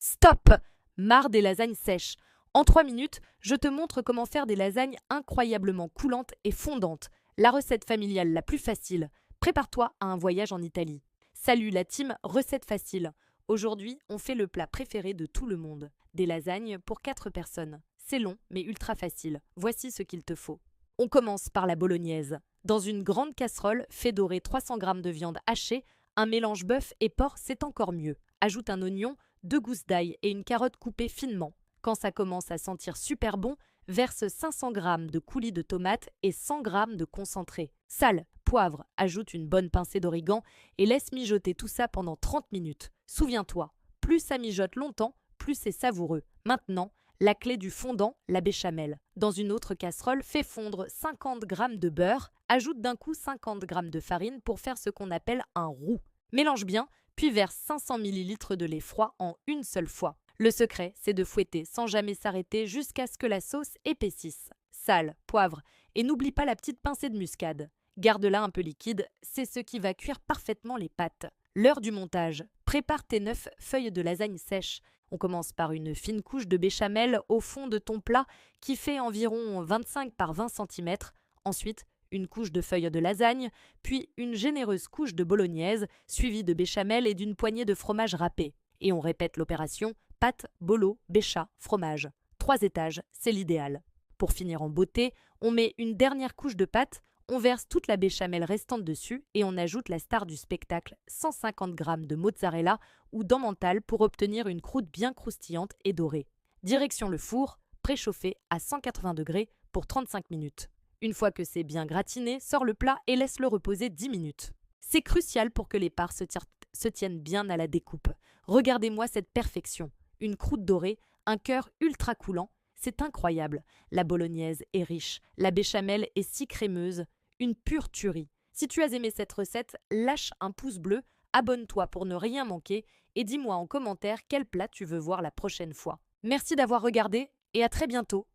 Stop! Marre des lasagnes sèches. En 3 minutes, je te montre comment faire des lasagnes incroyablement coulantes et fondantes. La recette familiale la plus facile. Prépare-toi à un voyage en Italie. Salut la team Recette Facile. Aujourd'hui, on fait le plat préféré de tout le monde. Des lasagnes pour 4 personnes. C'est long, mais ultra facile. Voici ce qu'il te faut. On commence par la bolognaise. Dans une grande casserole, fais dorer 300 g de viande hachée. Un mélange bœuf et porc, c'est encore mieux. Ajoute un oignon, 2 gousses d'ail et une carotte coupée finement. Quand ça commence à sentir super bon, verse 500 g de coulis de tomates et 100 g de concentré. Sal, poivre, ajoute une bonne pincée d'origan et laisse mijoter tout ça pendant 30 minutes. Souviens-toi, plus ça mijote longtemps, plus c'est savoureux. Maintenant, la clé du fondant, la béchamel. Dans une autre casserole, fais fondre 50 g de beurre, ajoute d'un coup 50 g de farine pour faire ce qu'on appelle un roux. Mélange bien, puis verse 500 ml de lait froid en une seule fois. Le secret, c'est de fouetter sans jamais s'arrêter jusqu'à ce que la sauce épaississe. Sal, poivre et n'oublie pas la petite pincée de muscade. Garde-la un peu liquide, c'est ce qui va cuire parfaitement les pâtes. L'heure du montage. Prépare tes 9 feuilles de lasagne sèches. On commence par une fine couche de béchamel au fond de ton plat qui fait environ 25 par 20 cm. Ensuite, une couche de feuilles de lasagne, puis une généreuse couche de bolognaise, suivie de béchamel et d'une poignée de fromage râpé. Et on répète l'opération, pâte, bolo, bécha, fromage. 3 étages, c'est l'idéal. Pour finir en beauté, on met une dernière couche de pâte, on verse toute la béchamel restante dessus et on ajoute la star du spectacle, 150 g de mozzarella ou d'emmental pour obtenir une croûte bien croustillante et dorée. Direction le four, préchauffé à 180 degrés pour 35 minutes. Une fois que c'est bien gratiné, sors le plat et laisse-le reposer 10 minutes. C'est crucial pour que les parts se tiennent bien à la découpe. Regardez-moi cette perfection. Une croûte dorée, un cœur ultra coulant, c'est incroyable. La bolognaise est riche, la béchamel est si crémeuse, une pure tuerie. Si tu as aimé cette recette, lâche un pouce bleu, abonne-toi pour ne rien manquer et dis-moi en commentaire quel plat tu veux voir la prochaine fois. Merci d'avoir regardé et à très bientôt.